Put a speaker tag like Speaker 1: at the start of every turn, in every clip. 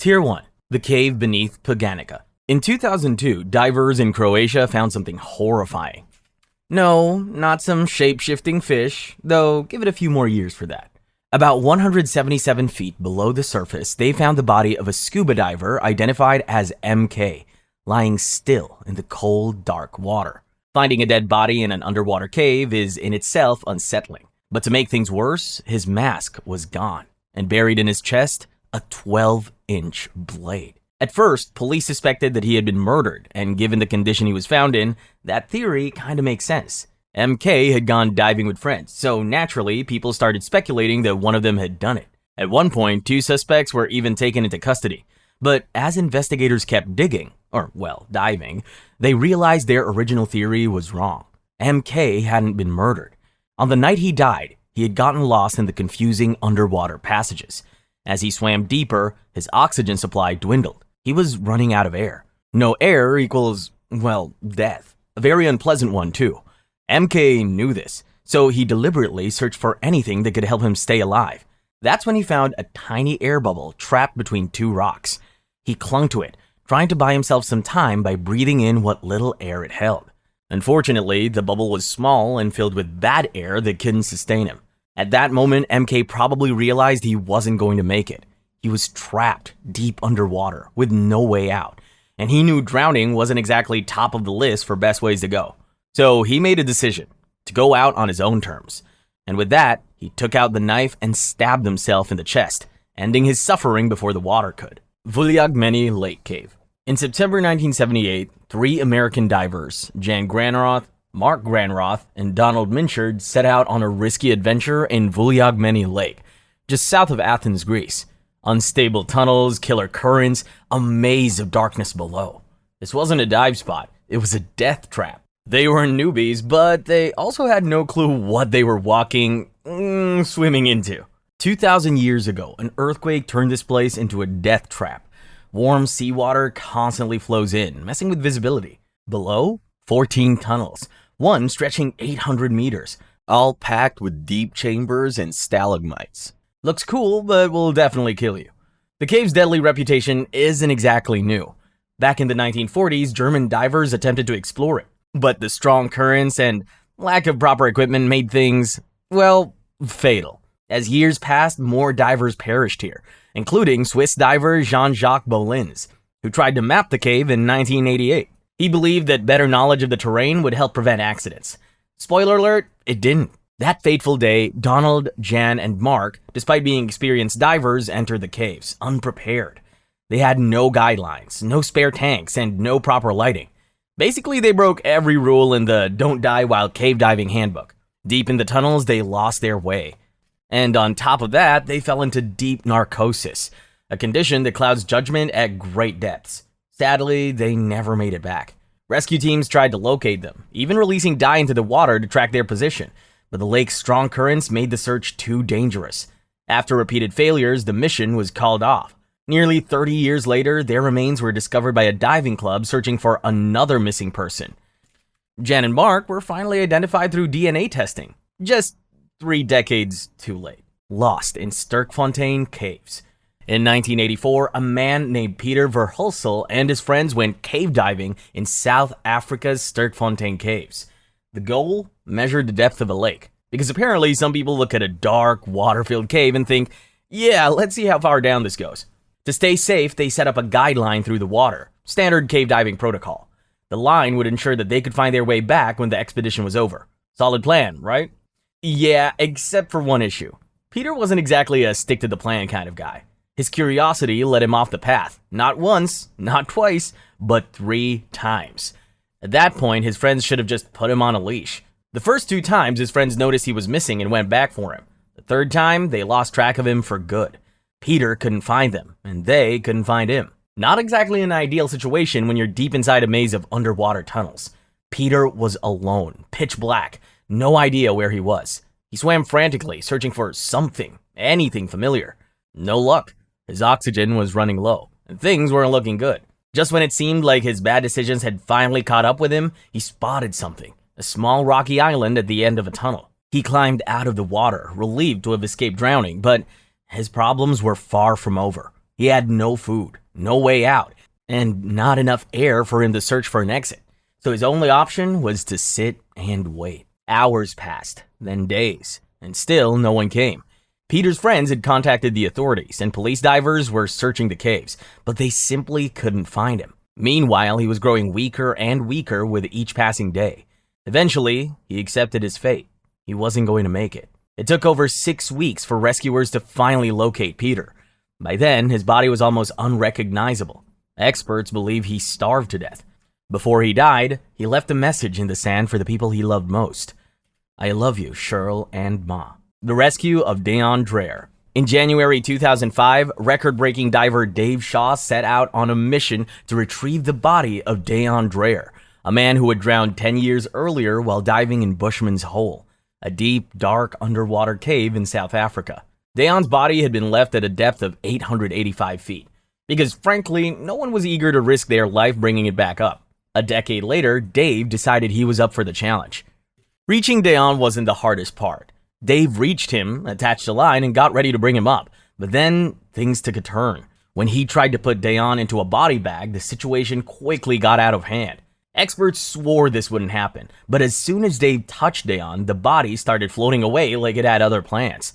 Speaker 1: Tier 1. The Cave Beneath Poganica. In 2002, divers in Croatia found something horrifying. No, not some shape-shifting fish, though give it a few more years for that. About 177 feet below the surface, they found the body of a scuba diver identified as MK, lying still in the cold, dark water. Finding a dead body in an underwater cave is in itself unsettling. But to make things worse, his mask was gone, and buried in his chest, a 12-inch blade. At first, police suspected that he had been murdered, and given the condition he was found in, that theory kinda makes sense. MK had gone diving with friends, so naturally, people started speculating that one of them had done it. At one point, 2 suspects were even taken into custody. But as investigators kept digging, diving, they realized their original theory was wrong. MK hadn't been murdered. On the night he died, he had gotten lost in the confusing underwater passages. As he swam deeper, his oxygen supply dwindled. He was running out of air. No air equals, death. A very unpleasant one, too. MK knew this, so he deliberately searched for anything that could help him stay alive. That's when he found a tiny air bubble trapped between 2 rocks. He clung to it, trying to buy himself some time by breathing in what little air it held. Unfortunately, the bubble was small and filled with bad air that couldn't sustain him. At that moment, MK probably realized he wasn't going to make it. He was trapped deep underwater with no way out, and he knew drowning wasn't exactly top of the list for best ways to go. So he made a decision to go out on his own terms. And with that, he took out the knife and stabbed himself in the chest, ending his suffering before the water could. Vouliagmeni Lake Cave. In September 1978, 3 American divers, Jan Granroth, Mark Granroth, and Donald Minchard set out on a risky adventure in Vouliagmeni Lake, just south of Athens, Greece. Unstable tunnels, killer currents, a maze of darkness below. This wasn't a dive spot, it was a death trap. They were newbies, but they also had no clue what they were swimming into. 2,000 years ago, an earthquake turned this place into a death trap. Warm seawater constantly flows in, messing with visibility. Below, 14 tunnels, one stretching 800 meters, all packed with deep chambers and stalagmites. Looks cool, but will definitely kill you. The cave's deadly reputation isn't exactly new. Back in the 1940s, German divers attempted to explore it, but the strong currents and lack of proper equipment made things, fatal. As years passed, more divers perished here, including Swiss diver Jean-Jacques Bollins, who tried to map the cave in 1988. He believed that better knowledge of the terrain would help prevent accidents. Spoiler alert, it didn't. That fateful day, Donald, Jan, and Mark, despite being experienced divers, entered the caves, unprepared. They had no guidelines, no spare tanks, and no proper lighting. Basically, they broke every rule in the Don't Die While Cave Diving handbook. Deep in the tunnels, they lost their way. And on top of that, they fell into deep narcosis, a condition that clouds judgment at great depths. Sadly, they never made it back. Rescue teams tried to locate them, even releasing dye into the water to track their position, but the lake's strong currents made the search too dangerous. After repeated failures, the mission was called off. Nearly 30 years later, their remains were discovered by a diving club searching for another missing person. Jan and Mark were finally identified through DNA testing, just 3 decades too late. Lost in Sterkfontein caves. In 1984, a man named Peter Verhulsel and his friends went cave diving in South Africa's Sterkfontein caves. The goal? Measured the depth of a lake. Because apparently some people look at a dark, water-filled cave and think, yeah, let's see how far down this goes. To stay safe, they set up a guideline through the water. Standard cave diving protocol. The line would ensure that they could find their way back when the expedition was over. Solid plan, right? Yeah, except for one issue. Peter wasn't exactly a stick-to-the-plan kind of guy. His curiosity led him off the path. Not once, not twice, but 3 times. At that point, his friends should have just put him on a leash. The first 2 times, his friends noticed he was missing and went back for him. The 3rd time, they lost track of him for good. Peter couldn't find them, and they couldn't find him. Not exactly an ideal situation when you're deep inside a maze of underwater tunnels. Peter was alone, pitch black, no idea where he was. He swam frantically, searching for something, anything familiar. No luck. His oxygen was running low, and things weren't looking good. Just when it seemed like his bad decisions had finally caught up with him, he spotted something, a small rocky island at the end of a tunnel. He climbed out of the water, relieved to have escaped drowning, but his problems were far from over. He had no food, no way out, and not enough air for him to search for an exit. So his only option was to sit and wait. Hours passed, then days, and still no one came. Peter's friends had contacted the authorities, and police divers were searching the caves, but they simply couldn't find him. Meanwhile, he was growing weaker and weaker with each passing day. Eventually, he accepted his fate. He wasn't going to make it. It took over 6 weeks for rescuers to finally locate Peter. By then, his body was almost unrecognizable. Experts believe he starved to death. Before he died, he left a message in the sand for the people he loved most. "I love you, Cheryl and Ma." The rescue of deon dreyer. In January 2005, record-breaking diver Dave Shaw set out on a mission to retrieve the body of deon dreyer, a man who had drowned 10 years earlier while diving in Bushman's Hole, a deep, dark underwater cave in South Africa. Deon's body had been left at a depth of 885 feet, because frankly, no one was eager to risk their life bringing it back up. A decade later, Dave decided he was up for the challenge. Reaching Deon wasn't the hardest part. Dave reached him, attached a line, and got ready to bring him up. But then, things took a turn. When he tried to put Deon into a body bag, the situation quickly got out of hand. Experts swore this wouldn't happen, but as soon as Dave touched Deon, the body started floating away like it had other plans.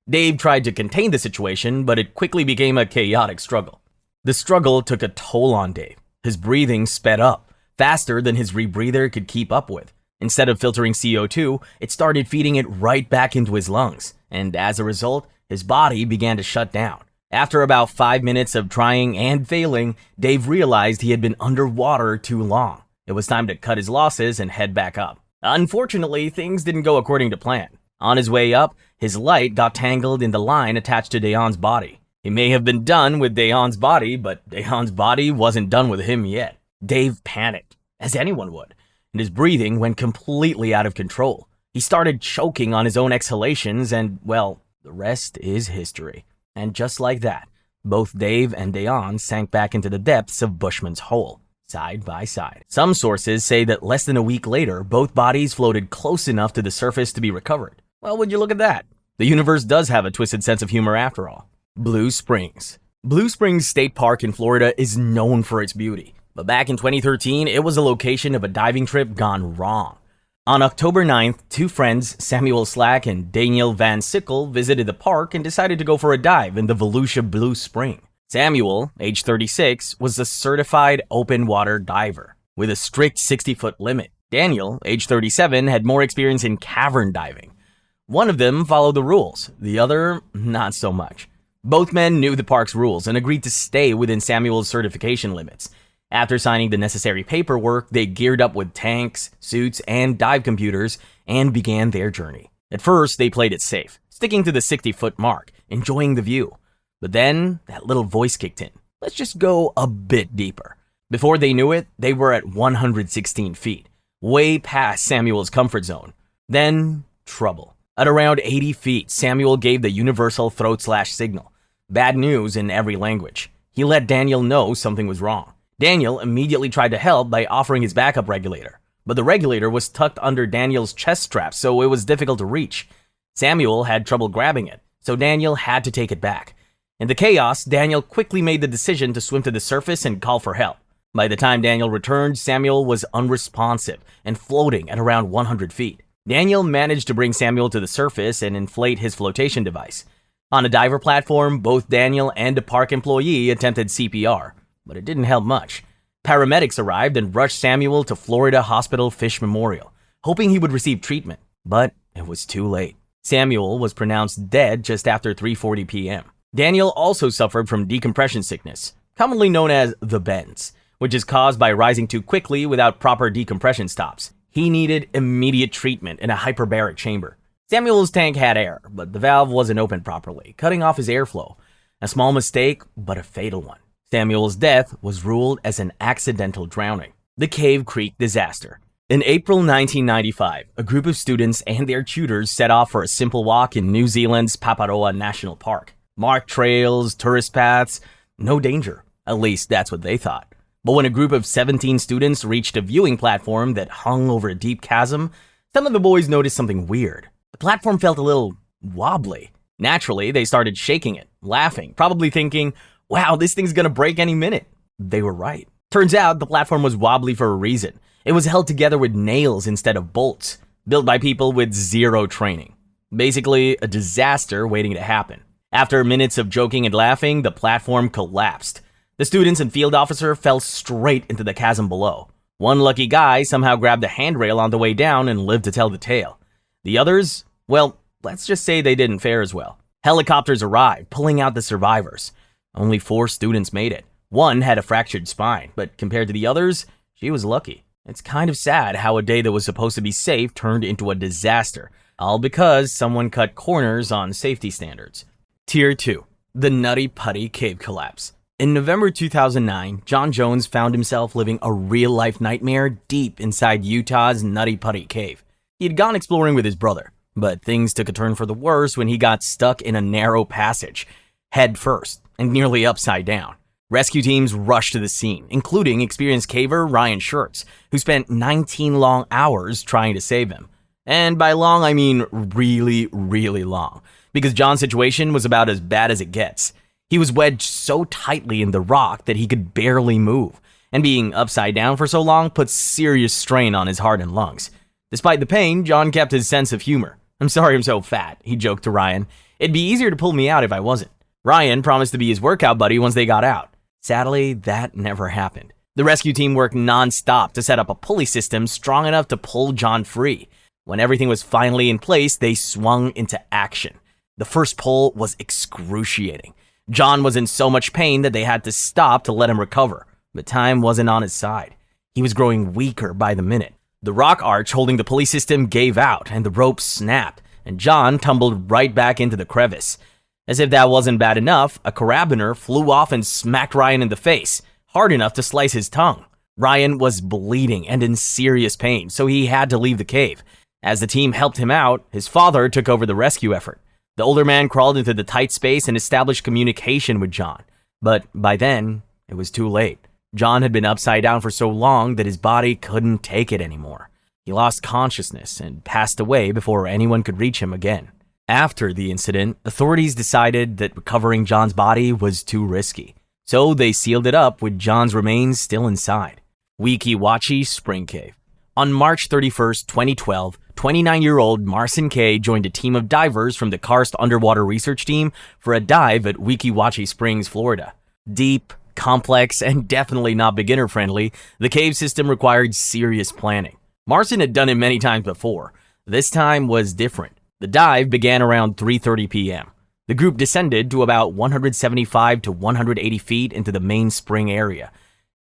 Speaker 1: Dave tried to contain the situation, but it quickly became a chaotic struggle. The struggle took a toll on Dave. His breathing sped up, faster than his rebreather could keep up with. Instead of filtering CO2, it started feeding it right back into his lungs, and as a result, his body began to shut down. After about 5 minutes of trying and failing, Dave realized he had been underwater too long. It was time to cut his losses and head back up. Unfortunately, things didn't go according to plan. On his way up, his light got tangled in the line attached to Deon's body. He may have been done with Deon's body, but Deon's body wasn't done with him yet. Dave panicked, as anyone would, and his breathing went completely out of control. He started choking on his own exhalations and, well, the rest is history. And just like that, both Dave and Deon sank back into the depths of Bushman's Hole, side by side. Some sources say that less than a week later, both bodies floated close enough to the surface to be recovered. Well, would you look at that? The universe does have a twisted sense of humor after all. Blue Springs. Blue Springs State Park in Florida is known for its beauty. But back in 2013, it was a location of a diving trip gone wrong. On October 9th, two friends, Samuel Slack and Daniel Van Sickle, visited the park and decided to go for a dive in the Volusia Blue Spring. Samuel, age 36, was a certified open water diver with a strict 60-foot limit. Daniel, age 37, had more experience in cavern diving. One of them followed the rules, the other, not so much. Both men knew the park's rules and agreed to stay within Samuel's certification limits. After signing the necessary paperwork, they geared up with tanks, suits, and dive computers and began their journey. At first, they played it safe, sticking to the 60-foot mark, enjoying the view. But then, that little voice kicked in. Let's just go a bit deeper. Before they knew it, they were at 116 feet, way past Samuel's comfort zone. Then, trouble. At around 80 feet, Samuel gave the universal throat/slash signal. Bad news in every language. He let Daniel know something was wrong. Daniel immediately tried to help by offering his backup regulator, but the regulator was tucked under Daniel's chest strap, so it was difficult to reach. Samuel had trouble grabbing it, so Daniel had to take it back. In the chaos, Daniel quickly made the decision to swim to the surface and call for help. By the time Daniel returned, Samuel was unresponsive and floating at around 100 feet. Daniel managed to bring Samuel to the surface and inflate his flotation device. On a diver platform, both Daniel and a park employee attempted CPR, but it didn't help much. Paramedics arrived and rushed Samuel to Florida Hospital Fish Memorial, hoping he would receive treatment, but it was too late. Samuel was pronounced dead just after 3:40 p.m. Daniel also suffered from decompression sickness, commonly known as the bends, which is caused by rising too quickly without proper decompression stops. He needed immediate treatment in a hyperbaric chamber. Samuel's tank had air, but the valve wasn't open properly, cutting off his airflow. A small mistake, but a fatal one. Samuel's death was ruled as an accidental drowning. The Cave Creek Disaster. In April 1995, a group of students and their tutors set off for a simple walk in New Zealand's Paparoa National Park. Marked trails, tourist paths, no danger. At least that's what they thought. But when a group of 17 students reached a viewing platform that hung over a deep chasm, some of the boys noticed something weird. The platform felt a little wobbly. Naturally, they started shaking it, laughing, probably thinking, wow, this thing's gonna break any minute. They were right. Turns out the platform was wobbly for a reason. It was held together with nails instead of bolts, built by people with zero training. Basically, a disaster waiting to happen. After minutes of joking and laughing, the platform collapsed. The students and field officer fell straight into the chasm below. One lucky guy somehow grabbed a handrail on the way down and lived to tell the tale. The others, well, let's just say they didn't fare as well. Helicopters arrived, pulling out the survivors. Only 4 students made it. One had a fractured spine, but compared to the others, she was lucky. It's kind of sad how a day that was supposed to be safe turned into a disaster, all because someone cut corners on safety standards. Tier 2. The Nutty Putty Cave Collapse. In November 2009, John Jones found himself living a real-life nightmare deep inside Utah's Nutty Putty Cave. He had gone exploring with his brother, but things took a turn for the worse when he got stuck in a narrow passage, head first, and nearly upside down. Rescue teams rushed to the scene, including experienced caver Ryan Schertz, who spent 19 long hours trying to save him. And by long, I mean really, really long, because John's situation was about as bad as it gets. He was wedged so tightly in the rock that he could barely move, and being upside down for so long put serious strain on his heart and lungs. Despite the pain, John kept his sense of humor. "I'm sorry I'm so fat," he joked to Ryan. "It'd be easier to pull me out if I wasn't." Ryan promised to be his workout buddy once they got out. Sadly, that never happened. The rescue team worked non-stop to set up a pulley system strong enough to pull John free. When everything was finally in place, they swung into action. The first pull was excruciating. John was in so much pain that they had to stop to let him recover, but time wasn't on his side. He was growing weaker by the minute. The rock arch holding the pulley system gave out, and the rope snapped, and John tumbled right back into the crevice. As if that wasn't bad enough, a carabiner flew off and smacked Ryan in the face, hard enough to slice his tongue. Ryan was bleeding and in serious pain, so he had to leave the cave. As the team helped him out, his father took over the rescue effort. The older man crawled into the tight space and established communication with John. But by then, it was too late. John had been upside down for so long that his body couldn't take it anymore. He lost consciousness and passed away before anyone could reach him again. After the incident, authorities decided that recovering John's body was too risky, so they sealed it up with John's remains still inside. Weeki Wachee Spring Cave. On March 31st, 2012, 29-year-old Marcin Kay joined a team of divers from the Karst Underwater Research Team for a dive at Weeki Wachee Springs, Florida. Deep, complex, and definitely not beginner-friendly, the cave system required serious planning. Marcin had done it many times before. This time was different. The dive began around 3:30 p.m. The group descended to about 175 to 180 feet into the main spring area,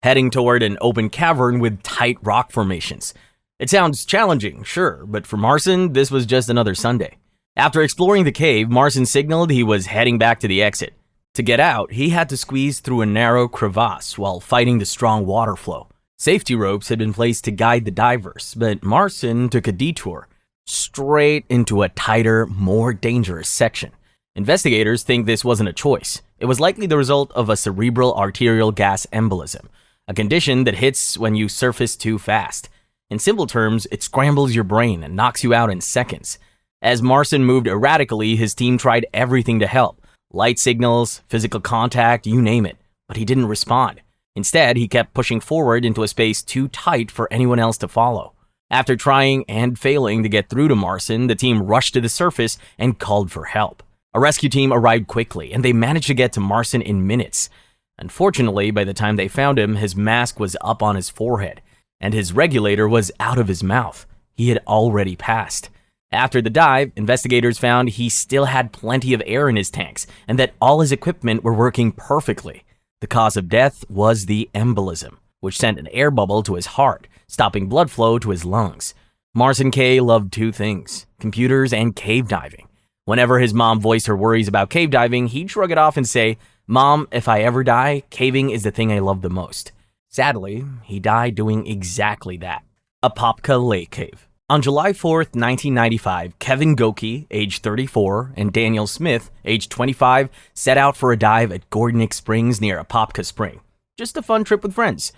Speaker 1: heading toward an open cavern with tight rock formations. It sounds challenging, sure, but for Marcin, this was just another Sunday. After exploring the cave, Marcin signaled he was heading back to the exit. To get out, he had to squeeze through a narrow crevasse while fighting the strong water flow. Safety ropes had been placed to guide the divers, but Marcin took a detour straight into a tighter, more dangerous section. Investigators think this wasn't a choice. It was likely the result of a cerebral arterial gas embolism, a condition that hits when you surface too fast. In simple terms, it scrambles your brain and knocks you out in seconds. As Marcin moved erratically, his team tried everything to help. Light signals, physical contact, you name it, but he didn't respond. Instead, he kept pushing forward into a space too tight for anyone else to follow. After trying and failing to get through to Marcin, the team rushed to the surface and called for help. A rescue team arrived quickly, and they managed to get to Marcin in minutes. Unfortunately, by the time they found him, his mask was up on his forehead, and his regulator was out of his mouth. He had already passed. After the dive, investigators found he still had plenty of air in his tanks, and that all his equipment were working perfectly. The cause of death was the embolism, which sent an air bubble to his heart, stopping blood flow to his lungs. Marcin Kay loved two things: computers and cave diving. Whenever his mom voiced her worries about cave diving, he'd shrug it off and say, "Mom, if I ever die, caving is the thing I love the most." Sadly, he died doing exactly that. Apopka Lake Cave. On July 4th, 1995, Kevin Wookey, age 34, and Daniel Smith, age 25, set out for a dive at Gordonick Springs near Apopka Spring. Just a fun trip with friends.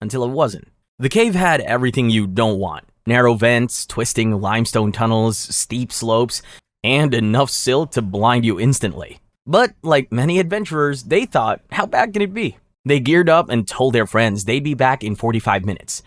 Speaker 1: Until it wasn't. The cave had everything you don't want. Narrow vents, twisting limestone tunnels, steep slopes, and enough silt to blind you instantly. But like many adventurers, they thought, how bad can it be? They geared up and told their friends they'd be back in 45 minutes.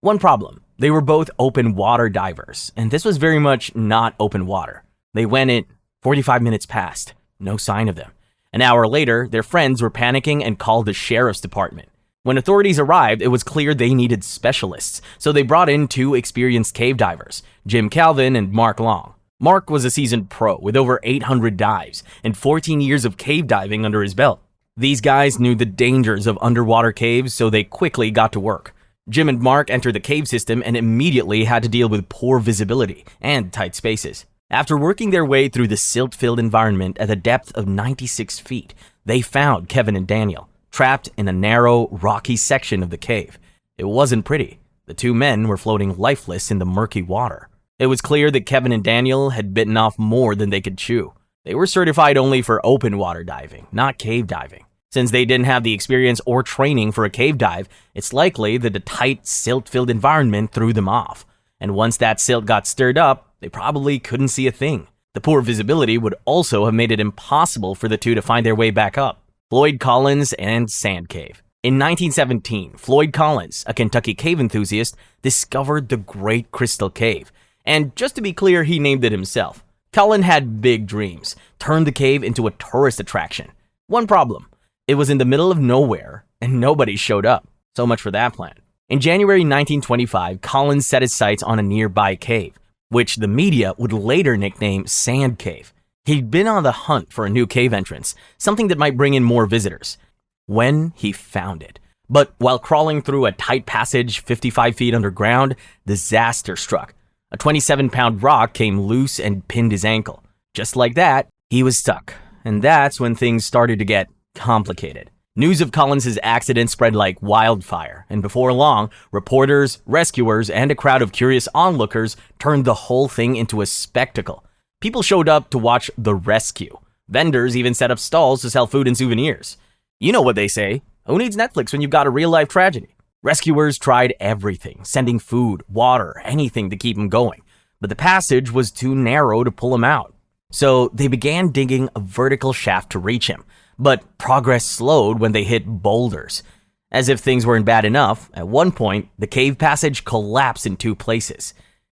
Speaker 1: One problem, they were both open water divers, and this was very much not open water. They went in, 45 minutes passed, no sign of them. An hour later, their friends were panicking and called the sheriff's department. When authorities arrived, it was clear they needed specialists, so they brought in two experienced cave divers, Jim Calvin and Mark Long. Mark was a seasoned pro with over 800 dives and 14 years of cave diving under his belt. These guys knew the dangers of underwater caves, so they quickly got to work. Jim and Mark entered the cave system and immediately had to deal with poor visibility and tight spaces. After working their way through the silt-filled environment at a depth of 96 feet, they found Kevin and Daniel, trapped in a narrow, rocky section of the cave. It wasn't pretty. The two men were floating lifeless in the murky water. It was clear that Kevin and Daniel had bitten off more than they could chew. They were certified only for open water diving, not cave diving. Since they didn't have the experience or training for a cave dive, it's likely that the tight, silt-filled environment threw them off. And once that silt got stirred up, they probably couldn't see a thing. The poor visibility would also have made it impossible for the two to find their way back up. Floyd Collins and Sand Cave. In 1917, Floyd Collins, a Kentucky cave enthusiast, discovered the Great Crystal Cave. And just to be clear, he named it himself. Cullen had big dreams, turned the cave into a tourist attraction. One problem, it was in the middle of nowhere and nobody showed up. So much for that plan. In January 1925, Collins set his sights on a nearby cave, which the media would later nickname Sand Cave. He'd been on the hunt for a new cave entrance, something that might bring in more visitors, when he found it. But while crawling through a tight passage 55 feet underground, disaster struck. A 27-pound rock came loose and pinned his ankle. Just like that, he was stuck. And that's when things started to get complicated. News of Collins' accident spread like wildfire, and before long, reporters, rescuers, and a crowd of curious onlookers turned the whole thing into a spectacle. People showed up to watch the rescue. Vendors even set up stalls to sell food and souvenirs. You know what they say, who needs Netflix when you've got a real-life tragedy? Rescuers tried everything, sending food, water, anything to keep him going. But the passage was too narrow to pull him out. So they began digging a vertical shaft to reach him. But progress slowed when they hit boulders. As if things weren't bad enough, at one point, the cave passage collapsed in two places.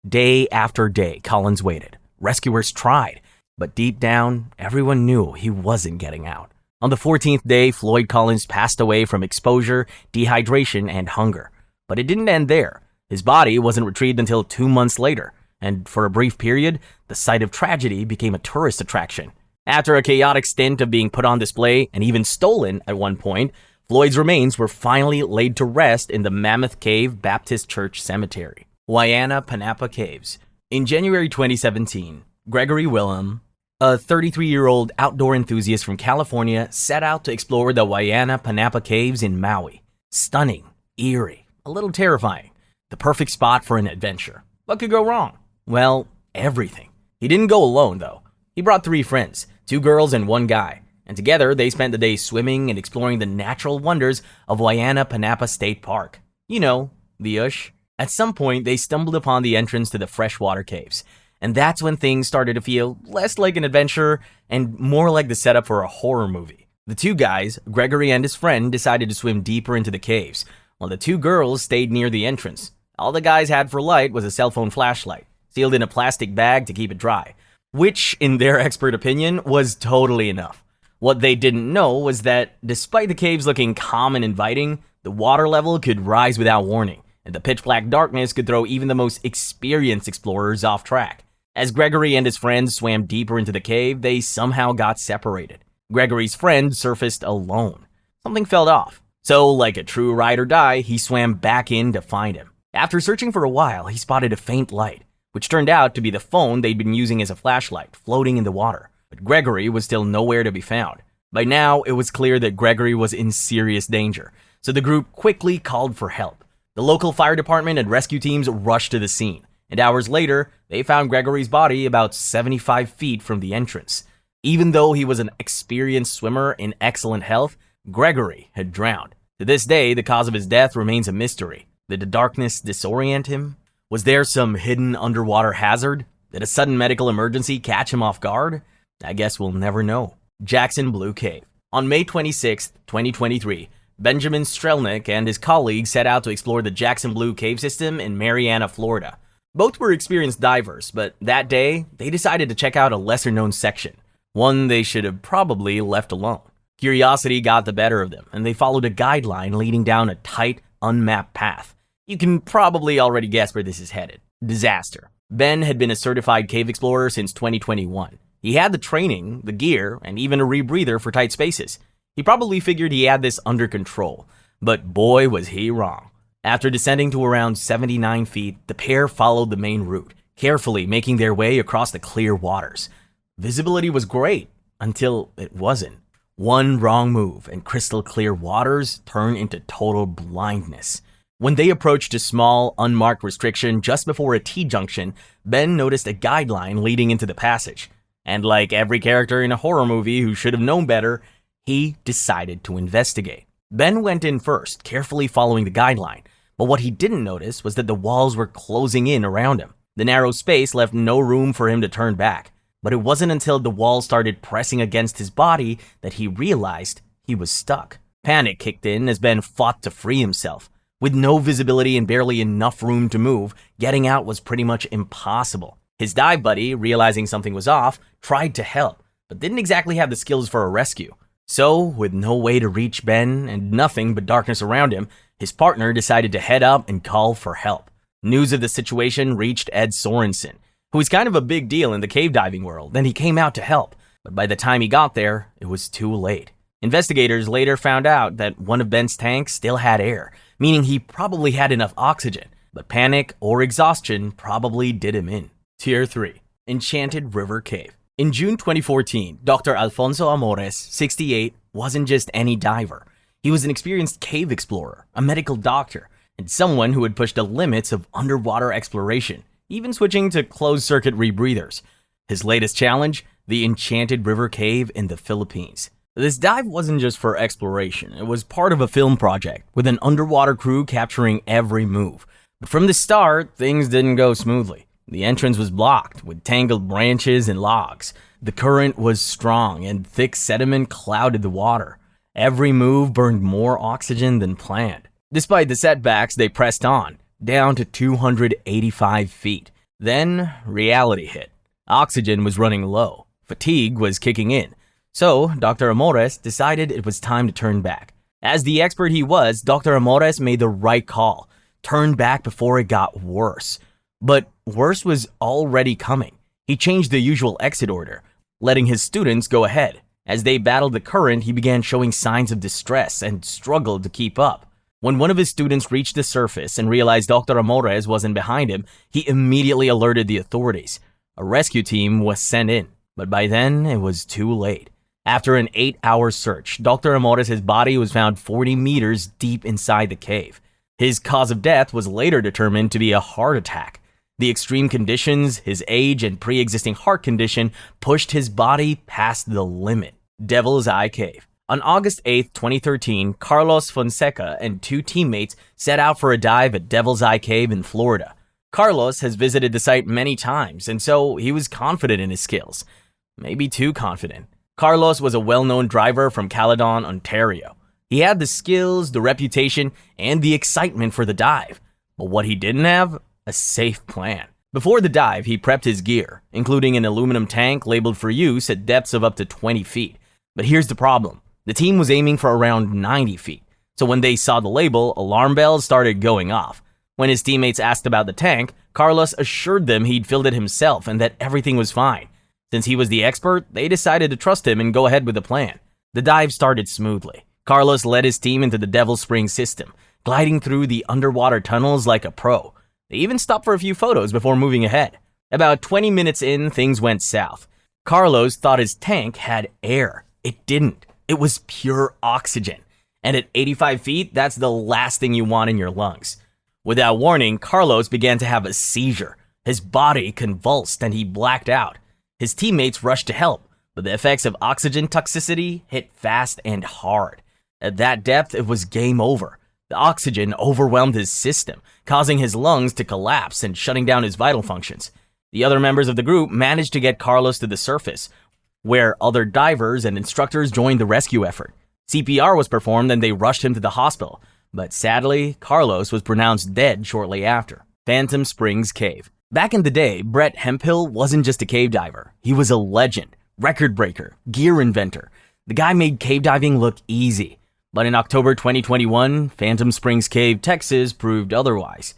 Speaker 1: Day after day, Collins waited. Rescuers tried, but deep down, everyone knew he wasn't getting out. On the 14th day, Floyd Collins passed away from exposure, dehydration, and hunger. But it didn't end there. His body wasn't retrieved until 2 months later, and for a brief period, the site of tragedy became a tourist attraction. After a chaotic stint of being put on display and even stolen at one point, Floyd's remains were finally laid to rest in the Mammoth Cave Baptist Church Cemetery. Waianapanapa Caves. In January 2017, Gregory Willem, a 33-year-old outdoor enthusiast from California, set out to explore the Waianapanapa Caves in Maui. Stunning, eerie, a little terrifying. The perfect spot for an adventure. What could go wrong? Well, everything. He didn't go alone, though. He brought 3 friends, 2 girls and 1 guy, and together they spent the day swimming and exploring the natural wonders of Waianapanapa State Park. You know, the Ush. At some point, they stumbled upon the entrance to the freshwater caves, and that's when things started to feel less like an adventure and more like the setup for a horror movie. The 2 guys, Gregory and his friend, decided to swim deeper into the caves, while the 2 girls stayed near the entrance. All the guys had for light was a cell phone flashlight, sealed in a plastic bag to keep it dry, which, in their expert opinion, was totally enough. What they didn't know was that, despite the caves looking calm and inviting, the water level could rise without warning, and the pitch-black darkness could throw even the most experienced explorers off track. As Gregory and his friends swam deeper into the cave, they somehow got separated. Gregory's friend surfaced alone. Something felt off. So, like a true ride or die, he swam back in to find him. After searching for a while, he spotted a faint light, which turned out to be the phone they'd been using as a flashlight, floating in the water. But Gregory was still nowhere to be found. By now, it was clear that Gregory was in serious danger, so the group quickly called for help. The local fire department and rescue teams rushed to the scene, and hours later, they found Gregory's body about 75 feet from the entrance. Even though he was an experienced swimmer in excellent health, Gregory had drowned. To this day, the cause of his death remains a mystery. Did the darkness disorient him? Was there some hidden underwater hazard? Did a sudden medical emergency catch him off guard? I guess we'll never know. Jackson Blue Cave. On May 26, 2023, Benjamin Strelnick and his colleagues set out to explore the Jackson Blue Cave system in Marianna, Florida. Both were experienced divers, but that day, they decided to check out a lesser-known section, one they should have probably left alone. Curiosity got the better of them, and they followed a guideline leading down a tight, unmapped path. You can probably already guess where this is headed. Disaster. Ben had been a certified cave explorer since 2021. He had the training, the gear, and even a rebreather for tight spaces. He probably figured he had this under control, but boy was he wrong. After descending to around 79 feet, the pair followed the main route, carefully making their way across the clear waters. Visibility was great, until it wasn't. One wrong move and crystal clear waters turn into total blindness. When they approached a small, unmarked restriction just before a T-junction, Ben noticed a guideline leading into the passage. And like every character in a horror movie who should have known better, he decided to investigate. Ben went in first, carefully following the guideline, but what he didn't notice was that the walls were closing in around him. The narrow space left no room for him to turn back, but it wasn't until the wall started pressing against his body that he realized he was stuck. Panic kicked in as Ben fought to free himself. With no visibility and barely enough room to move, getting out was pretty much impossible. His dive buddy, realizing something was off, tried to help, but didn't exactly have the skills for a rescue. So, with no way to reach Ben and nothing but darkness around him, his partner decided to head up and call for help. News of the situation reached Ed Sorensen, who is kind of a big deal in the cave diving world, and he came out to help. But by the time he got there, it was too late. Investigators later found out that one of Ben's tanks still had air, meaning he probably had enough oxygen, but panic or exhaustion probably did him in. Tier 3. Enchanted River Cave. In June 2014, Dr. Alfonso Amores, 68, wasn't just any diver. He was an experienced cave explorer, a medical doctor, and someone who had pushed the limits of underwater exploration, even switching to closed-circuit rebreathers. His latest challenge? The Enchanted River Cave in the Philippines. This dive wasn't just for exploration, it was part of a film project, with an underwater crew capturing every move. But from the start, things didn't go smoothly. The entrance was blocked with tangled branches and logs. The current was strong and thick sediment clouded the water. Every move burned more oxygen than planned. Despite the setbacks, they pressed on, down to 285 feet. Then, reality hit. Oxygen was running low. Fatigue was kicking in. So, Dr. Amores decided it was time to turn back. As the expert he was, Dr. Amores made the right call. Turn back before it got worse. But worse was already coming. He changed the usual exit order, letting his students go ahead. As they battled the current, he began showing signs of distress and struggled to keep up. When one of his students reached the surface and realized Dr. Amores wasn't behind him, he immediately alerted the authorities. A rescue team was sent in, but by then it was too late. After an 8-hour search, Dr. Amores' body was found 40 meters deep inside the cave. His cause of death was later determined to be a heart attack. The extreme conditions, his age, and pre-existing heart condition pushed his body past the limit. Devil's Eye Cave. On August 8, 2013, Carlos Fonseca and 2 teammates set out for a dive at Devil's Eye Cave in Florida. Carlos has visited the site many times, and so he was confident in his skills. Maybe too confident. Carlos was a well-known diver from Caledon, Ontario. He had the skills, the reputation, and the excitement for the dive. But what he didn't have? A safe plan. Before the dive, he prepped his gear, including an aluminum tank labeled for use at depths of up to 20 feet. But here's the problem. The team was aiming for around 90 feet. So when they saw the label, alarm bells started going off. When his teammates asked about the tank, Carlos assured them he'd filled it himself and that everything was fine. Since he was the expert, they decided to trust him and go ahead with the plan. The dive started smoothly. Carlos led his team into the Devil Spring system, gliding through the underwater tunnels like a pro. They even stopped for a few photos before moving ahead. About 20 minutes in, things went south. Carlos thought his tank had air. It didn't. It was pure oxygen. And at 85 feet, that's the last thing you want in your lungs. Without warning, Carlos began to have a seizure. His body convulsed and he blacked out. His teammates rushed to help, but the effects of oxygen toxicity hit fast and hard. At that depth, it was game over. The oxygen overwhelmed his system, causing his lungs to collapse and shutting down his vital functions. The other members of the group managed to get Carlos to the surface. where other divers and instructors joined the rescue effort. CPR was performed and they rushed him to the hospital, but sadly, Carlos was pronounced dead shortly after. Phantom Springs Cave. Back in the day, Brett Hemphill wasn't just a cave diver. He was a legend, record breaker, gear inventor. The guy made cave diving look easy. But in October 2021, Phantom Springs Cave, Texas proved otherwise.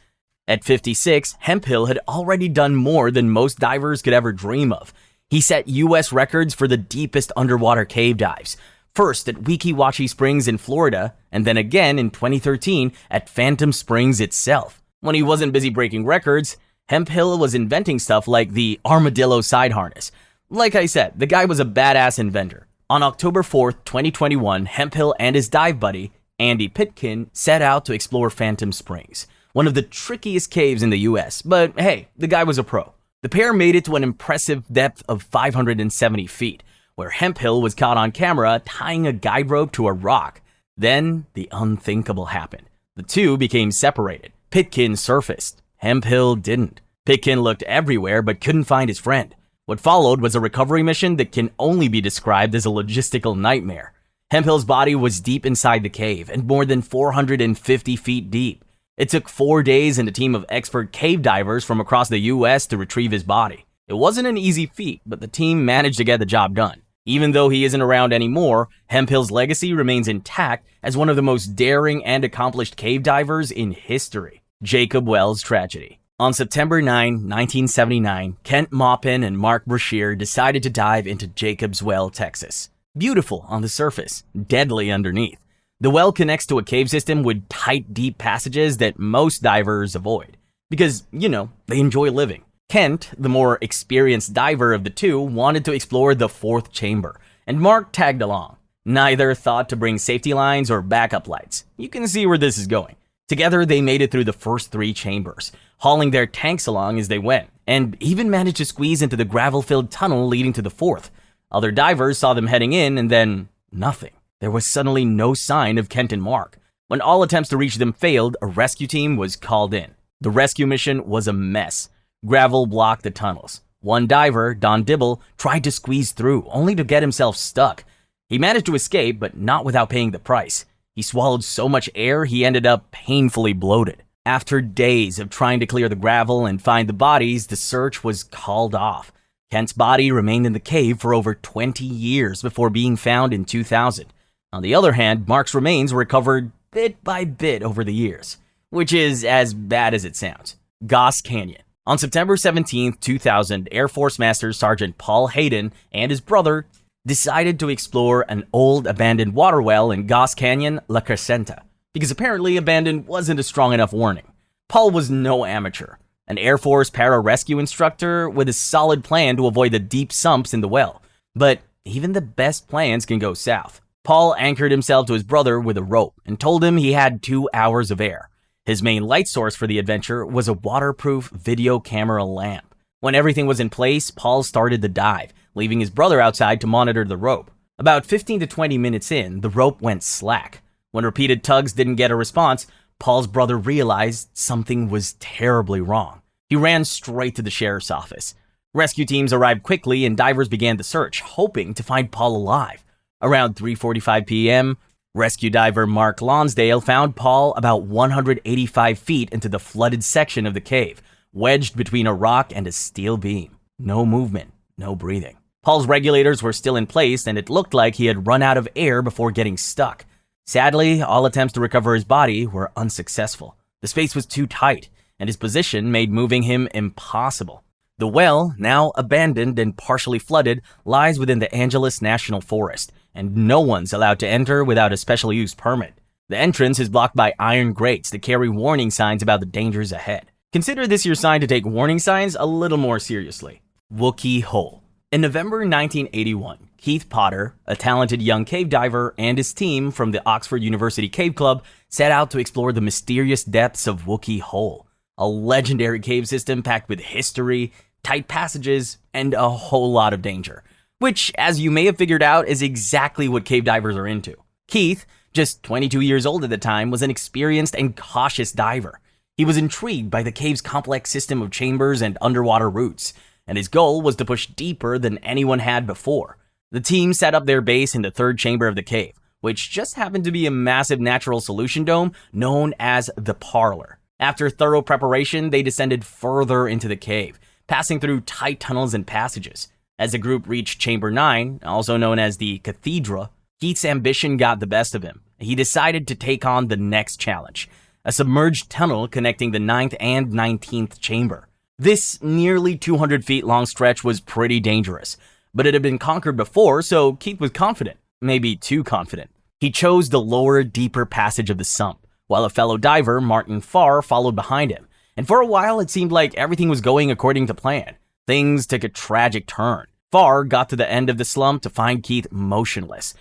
Speaker 1: At 56, Hemphill had already done more than most divers could ever dream of. He set US records for the deepest underwater cave dives. First at Weeki Springs in Florida, and then again in 2013 at Phantom Springs itself. When he wasn't busy breaking records, Hemphill was inventing stuff like the armadillo side harness. Like I said, the guy was a badass inventor. On October 4th, 2021, Hemphill and his dive buddy, Andy Pitkin, set out to explore Phantom Springs, one of the trickiest caves in the US, but hey, the guy was a pro. The pair made it to an impressive depth of 570 feet, where Hemphill was caught on camera tying a guide rope to a rock. Then, the unthinkable happened. The two became separated. Pitkin surfaced. Hemphill didn't. Pitkin looked everywhere but couldn't find his friend. What followed was a recovery mission that can only be described as a logistical nightmare. Hemphill's body was deep inside the cave and more than 450 feet deep. It took 4 days and a team of expert cave divers from across the US to retrieve his body. It wasn't an easy feat, but the team managed to get the job done. Even though he isn't around anymore, Hemphill's legacy remains intact as one of the most daring and accomplished cave divers in history. Jacob Wells tragedy. On September 9, 1979, Kent Maupin and Mark Brashear decided to dive into Jacob's Well, Texas. Beautiful on the surface, deadly underneath. The well connects to a cave system with tight, deep passages that most divers avoid. Because, they enjoy living. Kent, the more experienced diver of the two, wanted to explore the fourth chamber, and Mark tagged along. Neither thought to bring safety lines or backup lights. You can see where this is going. Together, they made it through the first 3 chambers, hauling their tanks along as they went, and even managed to squeeze into the gravel-filled tunnel leading to the fourth. Other divers saw them heading in, and then nothing. There was suddenly no sign of Kent and Mark. When all attempts to reach them failed, a rescue team was called in. The rescue mission was a mess. Gravel blocked the tunnels. One diver, Don Dibble, tried to squeeze through, only to get himself stuck. He managed to escape, but not without paying the price. He swallowed so much air, he ended up painfully bloated. After days of trying to clear the gravel and find the bodies, the search was called off. Kent's body remained in the cave for over 20 years before being found in 2000. On the other hand, Mark's remains were recovered bit by bit over the years, which is as bad as it sounds. Goss Canyon. On September 17, 2000, Air Force Master Sergeant Paul Hayden and his brother decided to explore an old abandoned water well in Goss Canyon, La Crescenta, because apparently abandoned wasn't a strong enough warning. Paul was no amateur, an Air Force para-rescue instructor with a solid plan to avoid the deep sumps in the well. But even the best plans can go south. Paul anchored himself to his brother with a rope and told him he had 2 hours of air. His main light source for the adventure was a waterproof video camera lamp. When everything was in place, Paul started the dive, leaving his brother outside to monitor the rope. About 15 to 20 minutes in, the rope went slack. When repeated tugs didn't get a response, Paul's brother realized something was terribly wrong. He ran straight to the sheriff's office. Rescue teams arrived quickly and divers began the search, hoping to find Paul alive. Around 3:45 p.m., rescue diver Mark Lonsdale found Paul about 185 feet into the flooded section of the cave, wedged between a rock and a steel beam. No movement, no breathing. Paul's regulators were still in place, and it looked like he had run out of air before getting stuck. Sadly, all attempts to recover his body were unsuccessful. The space was too tight, and his position made moving him impossible. The well, now abandoned and partially flooded, lies within the Angeles National Forest, and no one's allowed to enter without a special use permit. The entrance is blocked by iron grates that carry warning signs about the dangers ahead. Consider this your sign to take warning signs a little more seriously. Wookey Hole. In November 1981, Keith Potter, a talented young cave diver, and his team from the Oxford University Cave Club set out to explore the mysterious depths of Wookey Hole, a legendary cave system packed with history, tight passages, and a whole lot of danger. Which, as you may have figured out, is exactly what cave divers are into. Keith, just 22 years old at the time, was an experienced and cautious diver. He was intrigued by the cave's complex system of chambers and underwater routes, and his goal was to push deeper than anyone had before. The team set up their base in the third chamber of the cave, which just happened to be a massive natural solution dome known as the parlor. After thorough preparation, they descended further into the cave, passing through tight tunnels and passages. As the group reached Chamber 9, also known as the Cathedra, Keith's ambition got the best of him. He decided to take on the next challenge, a submerged tunnel connecting the 9th and 19th chamber. This nearly 200 feet long stretch was pretty dangerous, but it had been conquered before, so Keith was confident, maybe too confident. He chose the lower, deeper passage of the sump, while a fellow diver, Martin Farr, followed behind him. And for a while, it seemed like everything was going according to plan. Things took a tragic turn. Farr got to the end of the slump to find Keith motionless,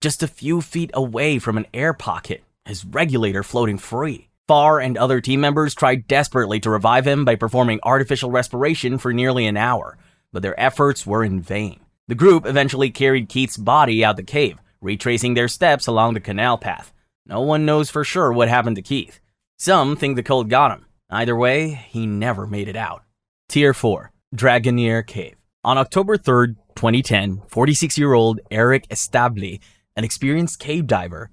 Speaker 1: just a few feet away from an air pocket, his regulator floating free. Farr and other team members tried desperately to revive him by performing artificial respiration for nearly an hour, but their efforts were in vain. The group eventually carried Keith's body out the cave, retracing their steps along the canal path. No one knows for sure what happened to Keith. Some think the cold got him. Either way, he never made it out. Tier 4. Dragonniere Cave. On October 3rd, 2010, 46-year-old Eric Establi, an experienced cave diver,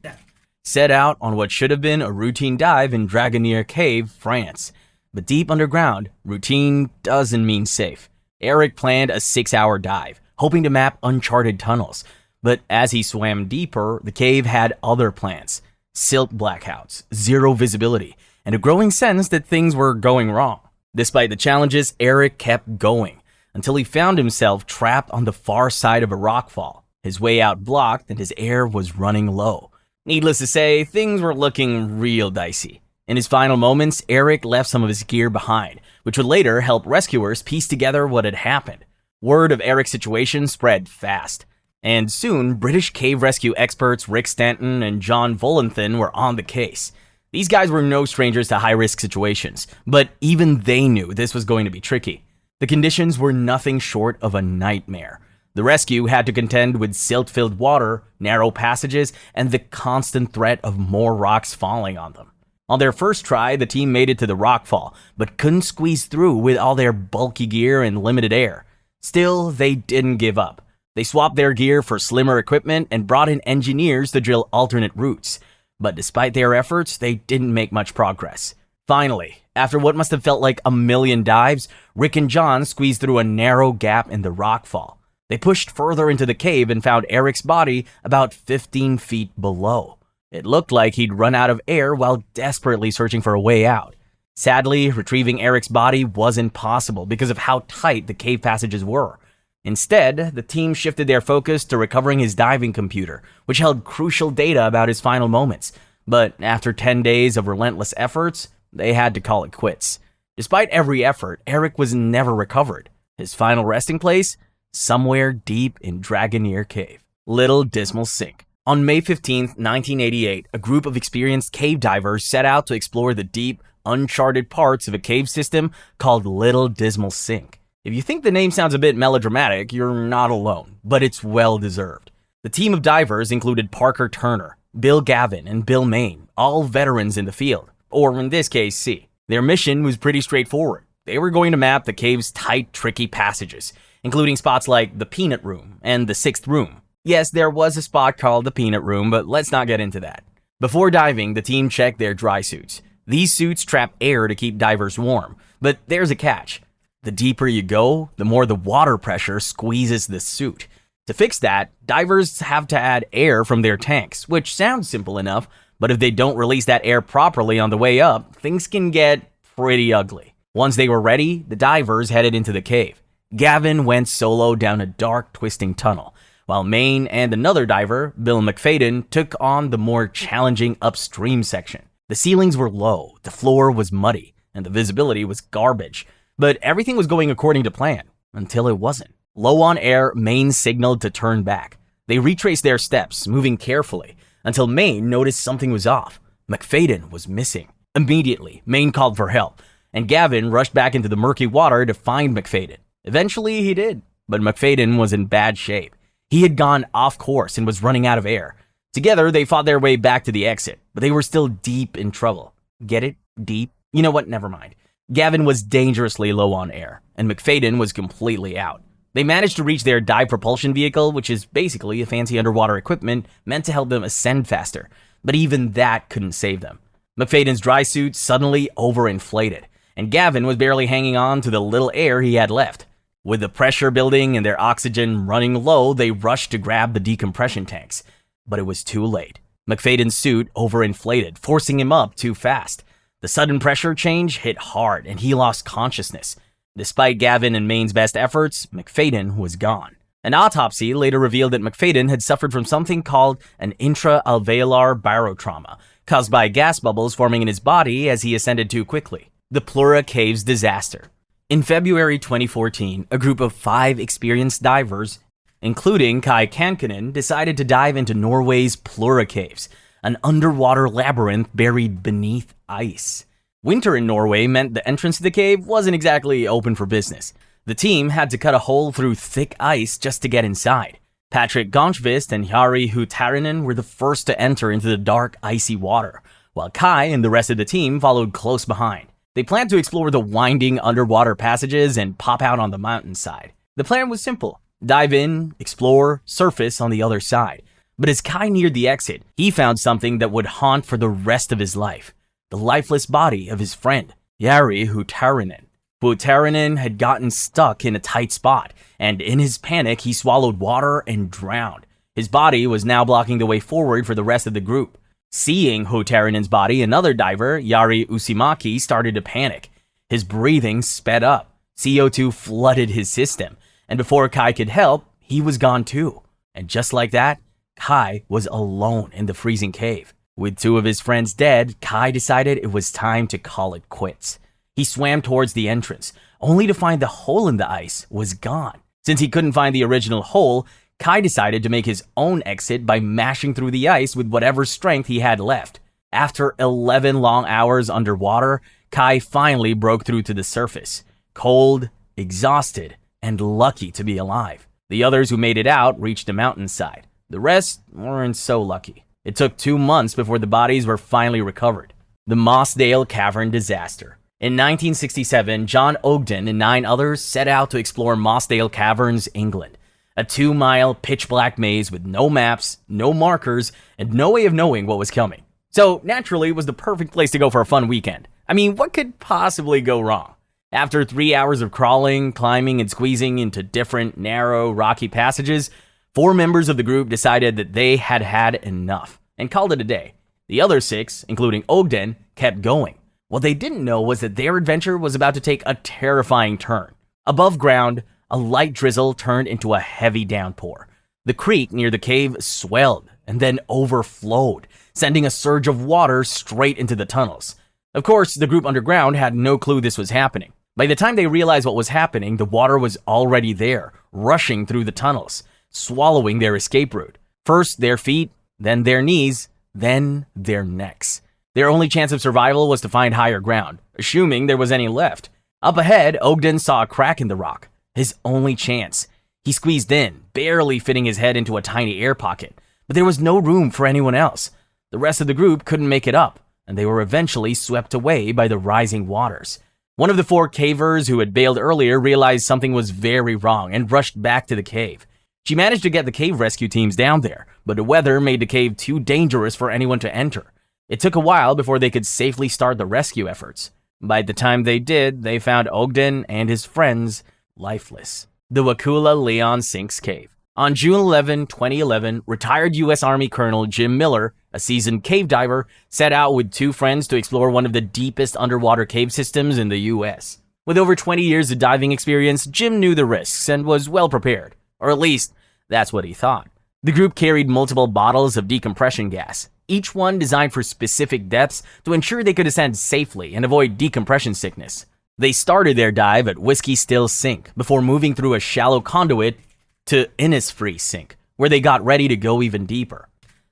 Speaker 1: set out on what should have been a routine dive in Dragonniere Cave, France. But deep underground, routine doesn't mean safe. Eric planned a 6-hour dive, hoping to map uncharted tunnels. But as he swam deeper, the cave had other plans. Silt blackouts, zero visibility, and a growing sense that things were going wrong. Despite the challenges, Eric kept going, until he found himself trapped on the far side of a rockfall. His way out blocked and his air was running low. Needless to say, things were looking real dicey. In his final moments, Eric left some of his gear behind, which would later help rescuers piece together what had happened. Word of Eric's situation spread fast, and soon British cave rescue experts Rick Stanton and John Volanthen were on the case. These guys were no strangers to high-risk situations, but even they knew this was going to be tricky. The conditions were nothing short of a nightmare. The rescue had to contend with silt-filled water, narrow passages, and the constant threat of more rocks falling on them. On their first try, the team made it to the rockfall, but couldn't squeeze through with all their bulky gear and limited air. Still, they didn't give up. They swapped their gear for slimmer equipment and brought in engineers to drill alternate routes. But despite their efforts, they didn't make much progress. Finally, after what must have felt like a million dives, Rick and John squeezed through a narrow gap in the rockfall. They pushed further into the cave and found Eric's body about 15 feet below. It looked like he'd run out of air while desperately searching for a way out. Sadly, retrieving Eric's body wasn't possible because of how tight the cave passages were. Instead, the team shifted their focus to recovering his diving computer, which held crucial data about his final moments. But after 10 days of relentless efforts, they had to call it quits. Despite every effort, Eric was never recovered. His final resting place? Somewhere deep in Dragonniere Cave. Little Dismal Sink. On May 15, 1988, a group of experienced cave divers set out to explore the deep, uncharted parts of a cave system called Little Dismal Sink. If you think the name sounds a bit melodramatic, you're not alone, but it's well deserved. The team of divers included Parker Turner, Bill Gavin, and Bill Main, all veterans in the field, or in this case, C. Their mission was pretty straightforward. They were going to map the cave's tight, tricky passages, including spots like the Peanut Room and the 6th Room. Yes, there was a spot called the Peanut Room, but let's not get into that. Before diving, the team checked their dry suits. These suits trap air to keep divers warm, but there's a catch. The deeper you go, the more the water pressure squeezes the suit. To fix that, divers have to add air from their tanks, which sounds simple enough, but if they don't release that air properly on the way up, things can get pretty ugly. Once they were ready, the divers headed into the cave. Gavin went solo down a dark, twisting tunnel, while Maine and another diver, Bill McFadden, took on the more challenging upstream section. The ceilings were low, the floor was muddy, and the visibility was garbage. But everything was going according to plan, until it wasn't. Low on air, Maine signaled to turn back. They retraced their steps, moving carefully, until Maine noticed something was off. McFadden was missing. Immediately, Maine called for help, and Gavin rushed back into the murky water to find McFadden. Eventually, he did, but McFadden was in bad shape. He had gone off course and was running out of air. Together, they fought their way back to the exit, but they were still deep in trouble. Get it? Deep? You know what? Never mind. Gavin was dangerously low on air, and McFadden was completely out. They managed to reach their dive propulsion vehicle, which is basically a fancy underwater equipment meant to help them ascend faster, but even that couldn't save them. McFadden's dry suit suddenly overinflated, and Gavin was barely hanging on to the little air he had left. With the pressure building and their oxygen running low, they rushed to grab the decompression tanks. But it was too late. McFadden's suit overinflated, forcing him up too fast. The sudden pressure change hit hard, and he lost consciousness. Despite Gavin and Maine's best efforts, McFadden was gone. An autopsy later revealed that McFadden had suffered from something called an intra-alveolar barotrauma, caused by gas bubbles forming in his body as he ascended too quickly. The Plura Caves disaster. In February 2014, a group of 5 experienced divers, including Kai Kankkunen, decided to dive into Norway's Plura Caves, an underwater labyrinth buried beneath ice. Winter in Norway meant the entrance to the cave wasn't exactly open for business. The team had to cut a hole through thick ice just to get inside. Patrick Gonchvist and Jari Hutarinen were the first to enter into the dark, icy water, while Kai and the rest of the team followed close behind. They planned to explore the winding underwater passages and pop out on the mountainside. The plan was simple: dive in, explore, surface on the other side. But as Kai neared the exit, he found something that would haunt for the rest of his life: the lifeless body of his friend, Jari Hutarinen. Hutarinen had gotten stuck in a tight spot, and in his panic, he swallowed water and drowned. His body was now blocking the way forward for the rest of the group. Seeing Hutarinen's body, another diver, Jari Usimaki, started to panic. His breathing sped up. CO2 flooded his system, and before Kai could help, he was gone too. And just like that, Kai was alone in the freezing cave. With 2 of his friends dead, Kai decided it was time to call it quits. He swam towards the entrance, only to find the hole in the ice was gone. Since he couldn't find the original hole, Kai decided to make his own exit by mashing through the ice with whatever strength he had left. After 11 long hours underwater, Kai finally broke through to the surface, cold, exhausted, and lucky to be alive. The others who made it out reached the mountainside. The rest weren't so lucky. It took 2 months before the bodies were finally recovered. The Mossdale Cavern disaster. In 1967, John Ogden and 9 others set out to explore Mossdale Caverns, England. A 2-mile pitch-black maze with no maps, no markers, and no way of knowing what was coming. So, naturally, it was the perfect place to go for a fun weekend. I mean, what could possibly go wrong? After 3 hours of crawling, climbing, and squeezing into different, narrow, rocky passages, 4 members of the group decided that they had had enough and called it a day. The other 6, including Ogden, kept going. What they didn't know was that their adventure was about to take a terrifying turn. Above ground, a light drizzle turned into a heavy downpour. The creek near the cave swelled and then overflowed, sending a surge of water straight into the tunnels. Of course, the group underground had no clue this was happening. By the time they realized what was happening, the water was already there, rushing through the tunnels, swallowing their escape route. First their feet, then their knees, then their necks. Their only chance of survival was to find higher ground, assuming there was any left. Up ahead, Ogden saw a crack in the rock. His only chance. He squeezed in, barely fitting his head into a tiny air pocket, but there was no room for anyone else. The rest of the group couldn't make it up, and they were eventually swept away by the rising waters. One of the 4 cavers who had bailed earlier realized something was very wrong and rushed back to the cave. She managed to get the cave rescue teams down there, but the weather made the cave too dangerous for anyone to enter. It took a while before they could safely start the rescue efforts. By the time they did, they found Ogden and his friends lifeless. The Wakulla Leon Sinks Cave. On June 11, 2011, retired U.S. Army Colonel Jim Miller, a seasoned cave diver, set out with 2 friends to explore one of the deepest underwater cave systems in the U.S. With over 20 years of diving experience, Jim knew the risks and was well prepared. Or at least, that's what he thought. The group carried multiple bottles of decompression gas, each one designed for specific depths to ensure they could ascend safely and avoid decompression sickness. They started their dive at Whiskey Still Sink before moving through a shallow conduit to Innisfree Sink, where they got ready to go even deeper.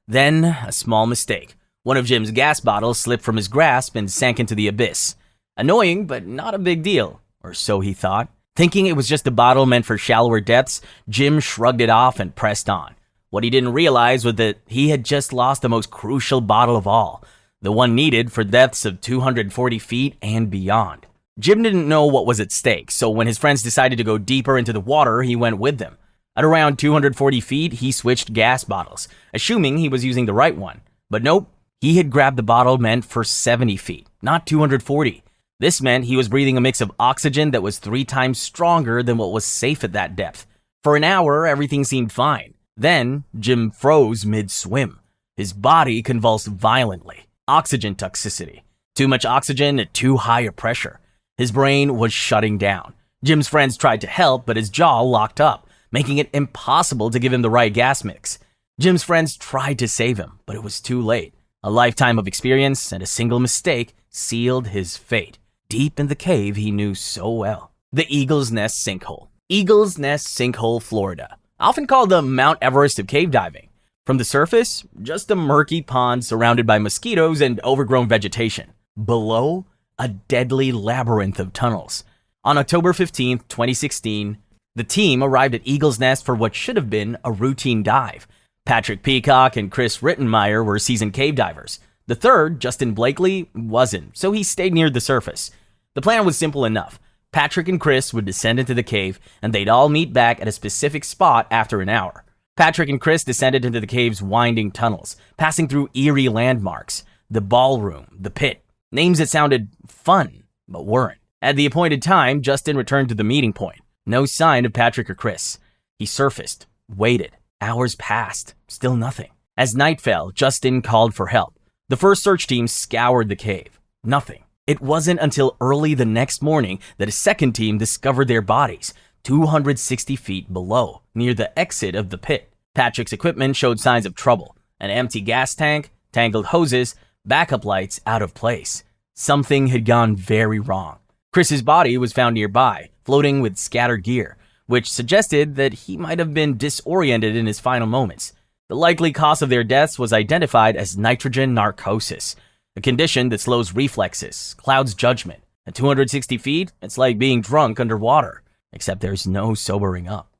Speaker 1: Then, a small mistake. One of Jim's gas bottles slipped from his grasp and sank into the abyss. Annoying, but not a big deal, or so he thought. Thinking it was just a bottle meant for shallower depths, Jim shrugged it off and pressed on. What he didn't realize was that he had just lost the most crucial bottle of all, the one needed for depths of 240 feet and beyond. Jim didn't know what was at stake, so when his friends decided to go deeper into the water, he went with them. At around 240 feet, he switched gas bottles, assuming he was using the right one. But nope, he had grabbed the bottle meant for 70 feet, not 240. This meant he was breathing a mix of oxygen that was 3 times stronger than what was safe at that depth. For an hour, everything seemed fine. Then, Jim froze mid-swim. His body convulsed violently. Oxygen toxicity. Too much oxygen at too high a pressure. His brain was shutting down. Jim's friends tried to help, but his jaw locked up, making it impossible to give him the right gas mix. Jim's friends tried to save him, but it was too late. A lifetime of experience and a single mistake sealed his fate. Deep in the cave he knew so well. The Eagle's Nest Sinkhole. Eagle's Nest Sinkhole, Florida. Often called the Mount Everest of cave diving. From the surface, just a murky pond surrounded by mosquitoes and overgrown vegetation. Below, a deadly labyrinth of tunnels. On October 15, 2016, the team arrived at Eagle's Nest for what should have been a routine dive. Patrick Peacock and Chris Rittenmeyer were seasoned cave divers. The third, Justin Blakely, wasn't, so he stayed near the surface. The plan was simple enough. Patrick and Chris would descend into the cave, and they'd all meet back at a specific spot after an hour. Patrick and Chris descended into the cave's winding tunnels, passing through eerie landmarks. The ballroom, the pit. Names that sounded fun, but weren't. At the appointed time, Justin returned to the meeting point. No sign of Patrick or Chris. He surfaced, waited. Hours passed, still nothing. As night fell, Justin called for help. The first search team scoured the cave. Nothing. It wasn't until early the next morning that a second team discovered their bodies, 260 feet below, near the exit of the pit. Patrick's equipment showed signs of trouble. An empty gas tank, tangled hoses, backup lights out of place. Something had gone very wrong. Chris's body was found nearby, floating with scattered gear, which suggested that he might have been disoriented in his final moments. The likely cause of their deaths was identified as nitrogen narcosis, a condition that slows reflexes, clouds judgment. At 260 feet, it's like being drunk underwater, except there's no sobering up.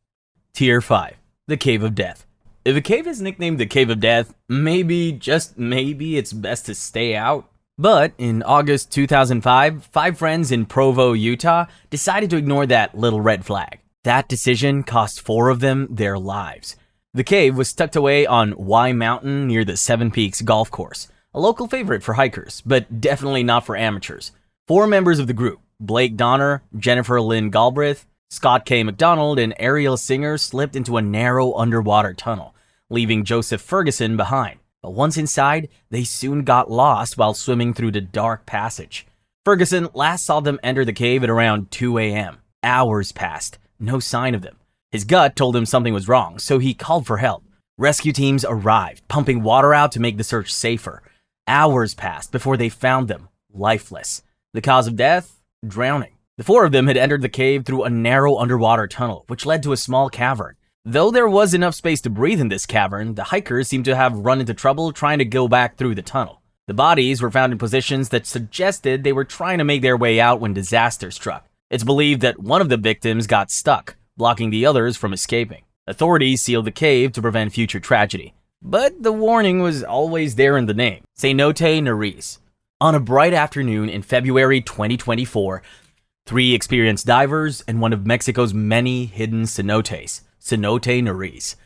Speaker 1: Tier 5. The Cave of Death. If a cave is nicknamed the Cave of Death, maybe, just maybe, it's best to stay out. But in August 2005, 5 friends in Provo, Utah, decided to ignore that little red flag. That decision cost 4 of them their lives. The cave was tucked away on Y Mountain near the Seven Peaks golf course, a local favorite for hikers, but definitely not for amateurs. 4 members of the group, Blake Donner, Jennifer Lynn Galbraith, Scott K. McDonald, and Ariel Singer, slipped into a narrow underwater tunnel, leaving Joseph Ferguson behind. But once inside, they soon got lost while swimming through the dark passage. Ferguson last saw them enter the cave at around 2 a.m. Hours passed, no sign of them. His gut told him something was wrong, so he called for help. Rescue teams arrived, pumping water out to make the search safer. Hours passed before they found them, lifeless. The cause of death? Drowning. The 4 of them had entered the cave through a narrow underwater tunnel, which led to a small cavern. Though there was enough space to breathe in this cavern, the hikers seemed to have run into trouble trying to go back through the tunnel. The bodies were found in positions that suggested they were trying to make their way out when disaster struck. It's believed that one of the victims got stuck, blocking the others from escaping. Authorities sealed the cave to prevent future tragedy. But the warning was always there in the name. Cenote, nariz. On a bright afternoon in February 2024, 3 experienced divers and one of Mexico's many hidden cenotes, Cenote nariz.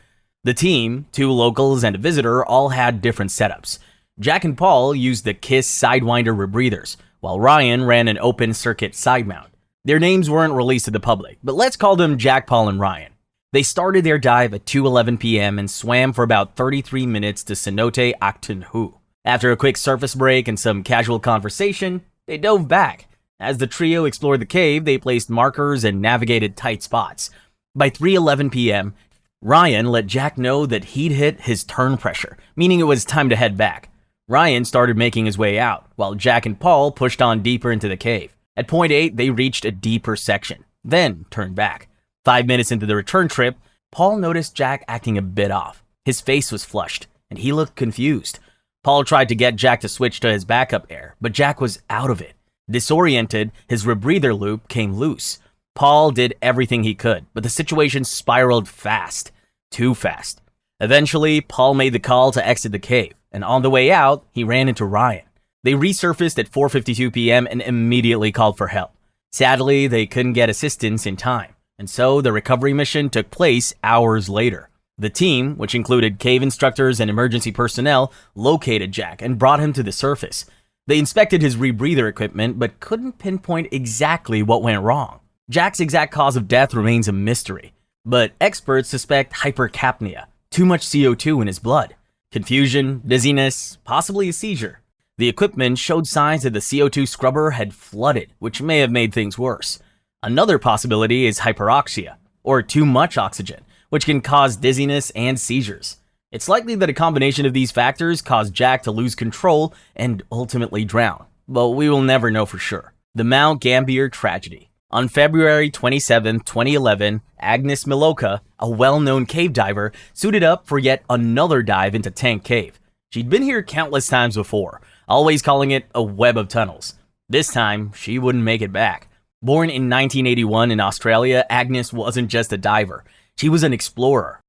Speaker 1: The team, 2 locals and a visitor, all had different setups. Jack and Paul used the KISS Sidewinder rebreathers, while Ryan ran an open circuit side mount. Their names weren't released to the public, but let's call them Jack, Paul, and Ryan. They started their dive at 2:11 p.m. and swam for about 33 minutes to Cenote Acton Hu. After a quick surface break and some casual conversation, they dove back. As the trio explored the cave, they placed markers and navigated tight spots. By 3:11 p.m., Ryan let Jack know that he'd hit his turn pressure, meaning it was time to head back. Ryan started making his way out, while Jack and Paul pushed on deeper into the cave. At point 8, they reached a deeper section, then turned back. 5 minutes into the return trip, Paul noticed Jack acting a bit off. His face was flushed, and he looked confused. Paul tried to get Jack to switch to his backup air, but Jack was out of it. Disoriented, his rebreather loop came loose. Paul did everything he could, but the situation spiraled fast. Too fast. Eventually, Paul made the call to exit the cave, and on the way out, he ran into Ryan. They resurfaced at 4:52 p.m. and immediately called for help. Sadly, they couldn't get assistance in time, and so the recovery mission took place hours later. The team, which included cave instructors and emergency personnel, located Jack and brought him to the surface. They inspected his rebreather equipment but couldn't pinpoint exactly what went wrong. Jack's exact cause of death remains a mystery, but experts suspect hypercapnia, too much CO2 in his blood, confusion, dizziness, possibly a seizure. The equipment showed signs that the CO2 scrubber had flooded, which may have made things worse. Another possibility is hyperoxia, or too much oxygen, which can cause dizziness and seizures. It's likely that a combination of these factors caused Jack to lose control and ultimately drown, but we will never know for sure. The Mount Gambier tragedy. On February 27, 2011, Agnes Miloka, a well-known cave diver, suited up for yet another dive into Tank Cave. She'd been here countless times before, always calling it a web of tunnels. This time, she wouldn't make it back. Born in 1981 in Australia, Agnes wasn't just a diver. She was an explorer,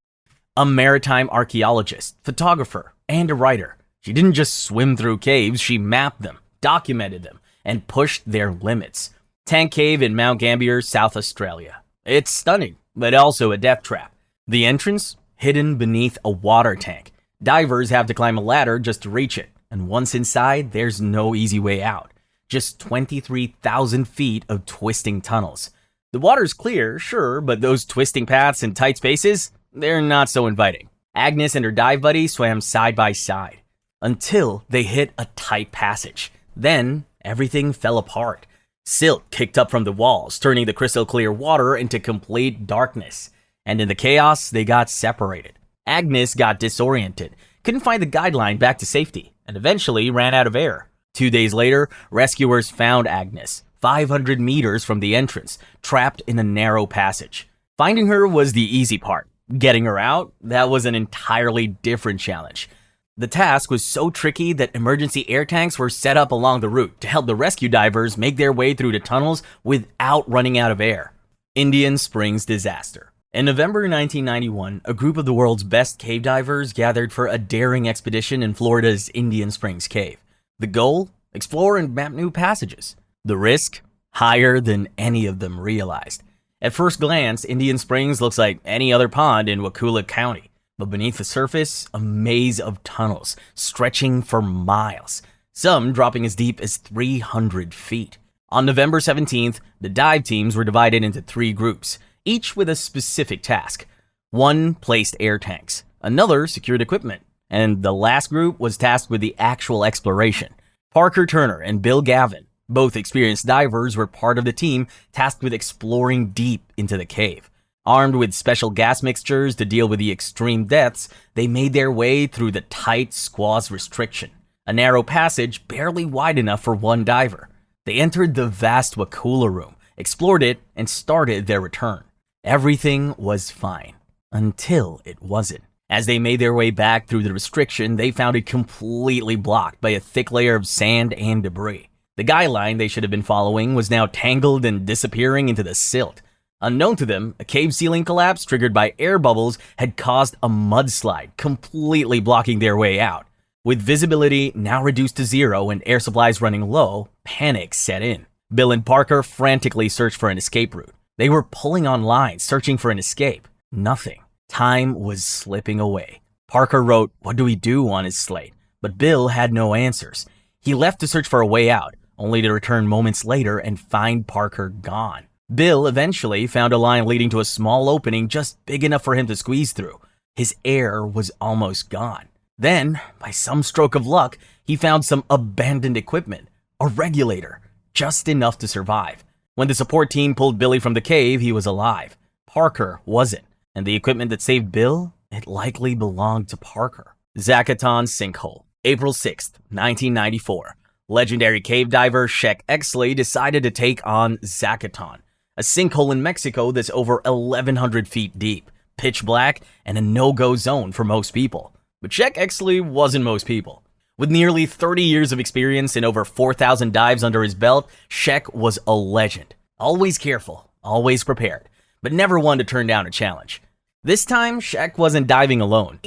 Speaker 1: a maritime archaeologist, photographer, and a writer. She didn't just swim through caves, she mapped them, documented them, and pushed their limits. Tank Cave in Mount Gambier, South Australia. It's stunning, but also a death trap. The entrance? Hidden beneath a water tank. Divers have to climb a ladder just to reach it, and once inside, there's no easy way out. Just 23,000 feet of twisting tunnels. The water's clear, sure, but those twisting paths and tight spaces, they're not so inviting. Agnes and her dive buddy swam side by side until they hit a tight passage. Then, everything fell apart. Silt kicked up from the walls, turning the crystal clear water into complete darkness. And in the chaos, they got separated. Agnes got disoriented, couldn't find the guideline back to safety, and eventually ran out of air. 2 days later, rescuers found Agnes, 500 meters from the entrance, trapped in a narrow passage. Finding her was the easy part. Getting her out, that was an entirely different challenge. The task was so tricky that emergency air tanks were set up along the route to help the rescue divers make their way through the tunnels without running out of air. Indian Springs disaster. In November 1991, a group of the world's best cave divers gathered for a daring expedition in Florida's Indian Springs Cave. The goal? Explore and map new passages. The risk? Higher than any of them realized. At first glance, Indian Springs looks like any other pond in Wakulla County, but beneath the surface, a maze of tunnels stretching for miles, some dropping as deep as 300 feet. On November 17th, the dive teams were divided into 3 groups, each with a specific task. One placed air tanks, another secured equipment, and the last group was tasked with the actual exploration. Parker Turner and Bill Gavin, both experienced divers, were part of the team tasked with exploring deep into the cave. Armed with special gas mixtures to deal with the extreme depths, they made their way through the tight squaw's restriction, a narrow passage barely wide enough for one diver. They entered the vast wakulla room, explored it, and started their return. Everything was fine, until it wasn't. As they made their way back through the restriction, they found it completely blocked by a thick layer of sand and debris. The guideline they should have been following was now tangled and disappearing into the silt. Unknown to them, a cave ceiling collapse triggered by air bubbles had caused a mudslide, completely blocking their way out. With visibility now reduced to zero and air supplies running low, panic set in. Bill and Parker frantically searched for an escape route. They were pulling on lines, searching for an escape. Nothing. Time was slipping away. Parker wrote, "What do we do?" on his slate, but Bill had no answers. He left to search for a way out, only to return moments later and find Parker gone. Bill eventually found a line leading to a small opening just big enough for him to squeeze through. His air was almost gone. Then, by some stroke of luck, he found some abandoned equipment, a regulator, just enough to survive. When the support team pulled Billy from the cave, he was alive. Parker wasn't, and the equipment that saved Bill, it likely belonged to Parker. Zacaton sinkhole. April 6th, 1994. Legendary cave diver Shek Exley decided to take on Zacaton, a sinkhole in Mexico that's over 1,100 feet deep, pitch black, and a no-go zone for most people. But Shek Exley wasn't most people. With nearly 30 years of experience and over 4,000 dives under his belt, Shek was a legend. Always careful, always prepared, but never one to turn down a challenge. This time, Shek wasn't diving alone.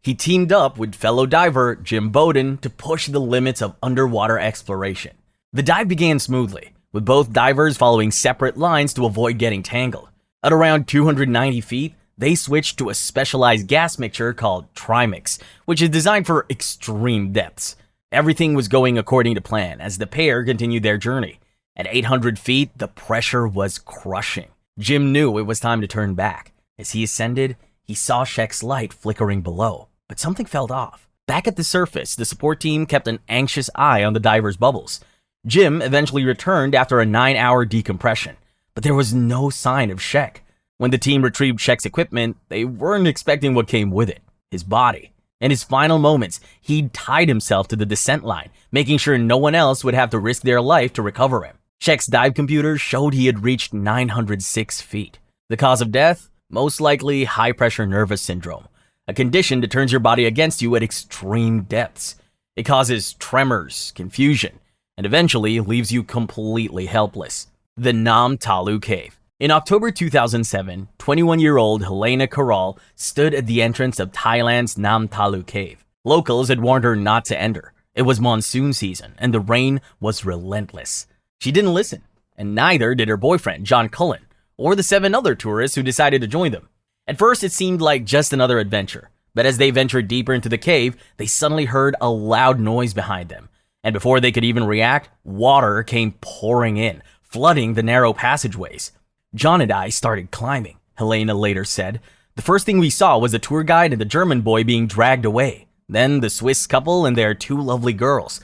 Speaker 1: He teamed up with fellow diver Jim Bowden to push the limits of underwater exploration. The dive began smoothly, with both divers following separate lines to avoid getting tangled. At around 290 feet, they switched to a specialized gas mixture called trimix, which is designed for extreme depths. Everything was going according to plan as the pair continued their journey. At 800 feet, the pressure was crushing. Jim knew it was time to turn back. As he ascended, he saw Shek's light flickering below, but something felt off. Back at the surface, the support team kept an anxious eye on the diver's bubbles. Jim eventually returned after a 9-hour decompression, but there was no sign of Shek. When the team retrieved Shek's equipment, they weren't expecting what came with it, his body. In his final moments, he tied himself to the descent line, making sure no one else would have to risk their life to recover him. Shek's dive computer showed he had reached 906 feet. The cause of death? Most likely high-pressure nervous syndrome, a condition that turns your body against you at extreme depths. It causes tremors, confusion, and eventually leaves you completely helpless. The Nam Talu Cave. In October 2007, 21-year-old Helena Corral stood at the entrance of Thailand's Nam Talu Cave. Locals had warned her not to enter. It was monsoon season, and the rain was relentless. She didn't listen, and neither did her boyfriend, John Cullen, or the 7 other tourists who decided to join them. At first, it seemed like just another adventure, but as they ventured deeper into the cave, they suddenly heard a loud noise behind them. And before they could even react, water came pouring in, flooding the narrow passageways. John and I started climbing, Helena later said. The first thing we saw was the tour guide and the German boy being dragged away. Then the Swiss couple and their 2 lovely girls.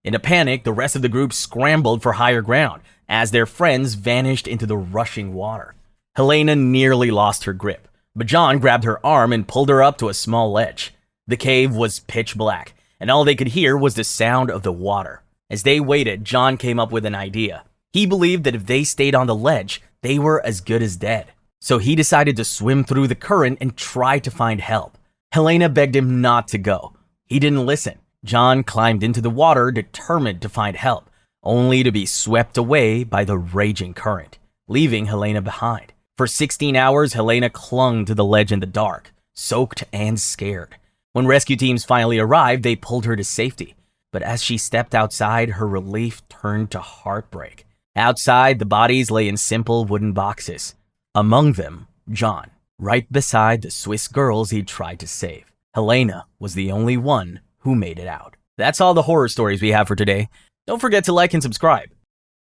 Speaker 1: In a panic, the rest of the group scrambled for higher ground as their friends vanished into the rushing water. Helena nearly lost her grip, but John grabbed her arm and pulled her up to a small ledge. The cave was pitch black, and all they could hear was the sound of the water. As they waited, John came up with an idea. He believed that if they stayed on the ledge, they were as good as dead. So he decided to swim through the current and try to find help. Helena begged him not to go. He didn't listen. John climbed into the water, determined to find help, only to be swept away by the raging current, leaving Helena behind. For 16 hours, Helena clung to the ledge in the dark, soaked and scared. When rescue teams finally arrived, they pulled her to safety. But as she stepped outside, her relief turned to heartbreak. Outside, the bodies lay in simple wooden boxes. Among them, John, right beside the Swiss girls he'd tried to save. Helena was the only one who made it out. That's all the horror stories we have for today. Don't forget to like and subscribe.